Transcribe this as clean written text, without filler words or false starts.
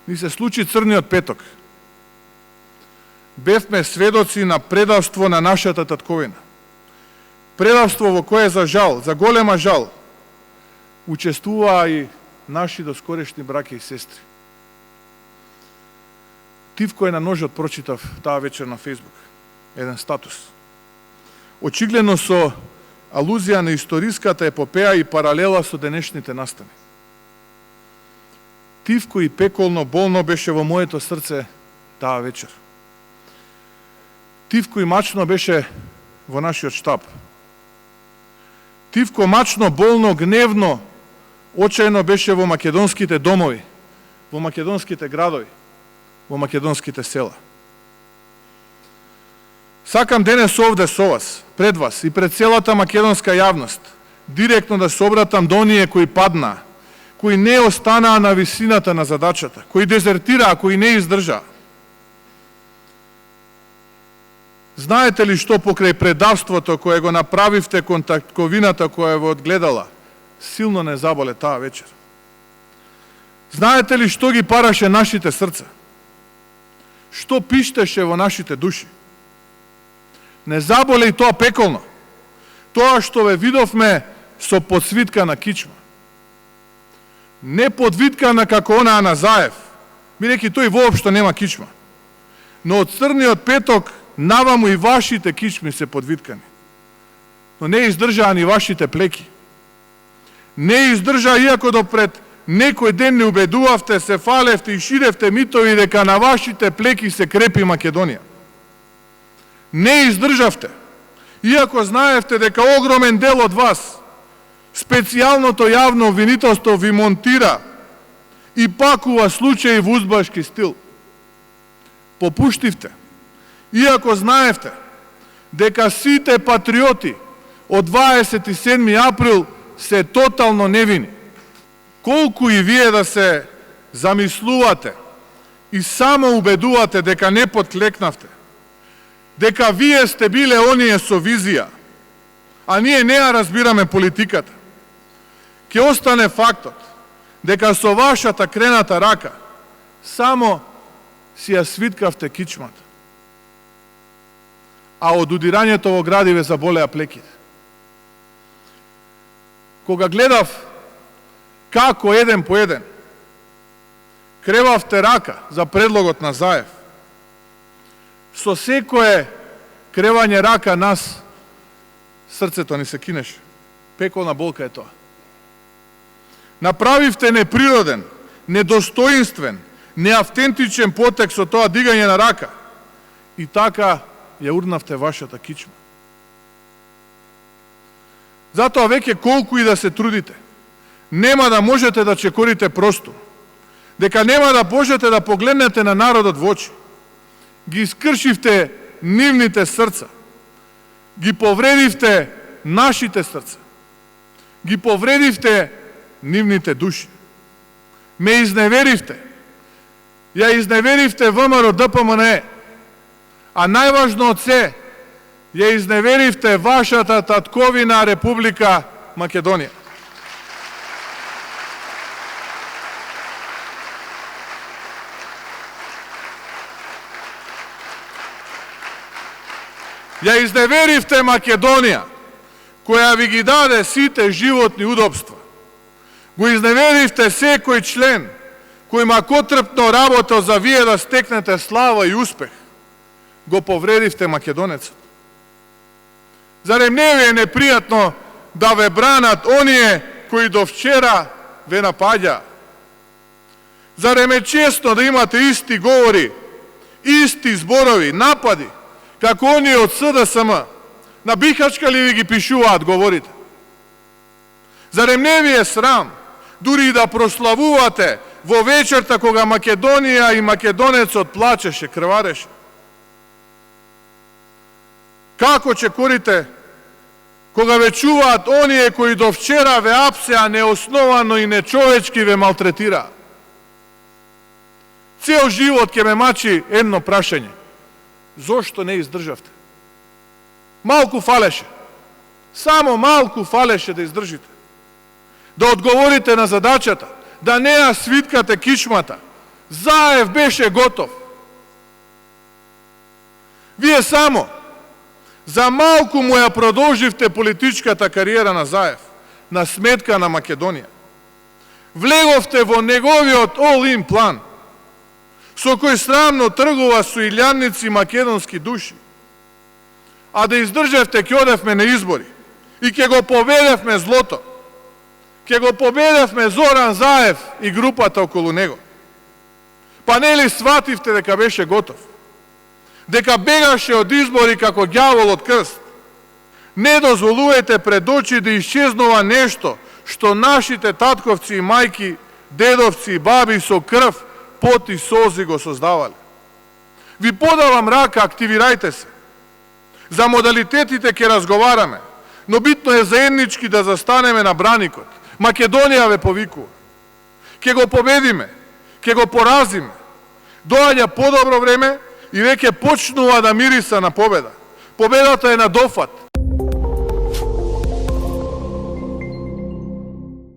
ни се случи црниот петок. Бевме сведоци на предавство на нашата татковина. Предавство во кое за жал, за голема жал, учествуваа и наши доскорешни браќа и сестри. Тивко е на ножот прочитав таа вечер на Фејсбук. Еден статус. Очигледно со алузија на историската епопеја и паралела со денешните настани. Тивко и пеколно болно беше во моето срце таа вечер. Тивко и мачно беше во нашиот штаб. Тивко мачно, болно, гневно, очајно беше во македонските домови, во македонските градови, во македонските села. Сакам денес овде со вас, пред вас и пред целата македонска јавност, директно да се обратам до оние кои паднаа, кои не останаа на висината на задачата, кои дезертираа, кои не издржаа. Знаете ли што покрај предавството кое го направивте кон татковината која во одгледала, силно не заболе таа вечер? Знаете ли што ги параше нашите срца? Што пиштеше во нашите души? Не заболе и тоа пеколно. Тоа што ве видовме со подсвитка на кичма. Не подвиткана како онаа на Заев, бидејќи тој воопшто нема кичма. Но од црниот петок наваму и вашите кичми се подвиткани. Но не издржаа ни вашите плеки. Не издржаа, иако допред некој ден не убедувавте, се фалевте и ширевте митови дека на вашите плеки се крепи Македонија. Не издржавте, иако знаевте дека огромен дел од вас, специјалното јавно обвинителство ви монтира и пакува случаи во узбашки стил. Попуштивте, иако знаевте дека сите патриоти од 27. април се тотално невини. Колку и вие да се замислувате и само убедувате дека не подклекнавте, дека вие сте биле оние со визија, а ние не ја разбираме политиката, ќе остане фактот дека со вашата крената рака само си ја свиткавте кичмата, а од удирањето во градиве заболеа плеките. Кога гледав како еден по еден кревавте рака за предлогот на Заев, со секое кревање рака нас срцето ни се кинеше. Пеколна болка е тоа. Направивте неприроден, недостоинствен, неавтентичен потек со тоа дигање на рака и така ја урнавте вашата кичма. Затоа веќе колку и да се трудите, нема да можете да чекорите простор, дека нема да можете да погледнете на народот во очи. Ги искршивте нивните срца, ги повредивте нашите срца, ги повредивте нивните души. Ме изневеривте, ја изневеривте ВМРО ДПМНЕ, а најважно од се, ја изневеривте вашата татковина Република Македонија. Ја изневеривте Македонија, која ви ги даде сите животни удобства. Го изневеривте секој член кој макотрпно работел за вие да стекнете слава и успех. Го повредивте македонецот. Зарем не ви е непријатно да ве бранат оние кои до вчера ве напаѓа? Зарем е честно да имате исти говори, исти зборови, напади, како оние од СДСМ? На Бихачка ли ви ги пишуваат говорите? Зарем не ви е срам дури и да прославувате во вечерта кога Македонија и македонецот плачеше, крвареше? Како чекорите кога ве чуваат оние кои до вчера ве апсеа неосновано и нечовечки ве малтретира? Цел живот ќе ме мачи едно прашање. Зошто не издржавте? Малку фалеше. Само малку фалеше да издржите. Да одговорите на задачата, да не ја свиткате кичмата, Заев беше готов. Вие само за малку му ја продолживте политичката кариера на Заев, на сметка на Македонија. Влеговте во неговиот all-in план, со кој срамно тргува со илјадници македонски души. А да издржевте, ќе одевме на избори и ќе го победевме злото. Ќе го победевме Зоран Заев и групата околу него. Па нели свативте дека беше готов? Дека бегаше од избори како ѓавол од крст? Не дозволувајте пред очи да исчезнува нешто што нашите татковци и мајки, дедовци и баби со крв, пот и солзи го создавале. Ви подавам рака, активирајте се. За модалитетите ќе разговараме, но битно е заеднички да застанеме на браникот. Македонија ве повикува. Ќе го победиме, ќе го поразиме. Доаѓа подобро време и веќе почнува да мириса на победа. Победата е на дофат.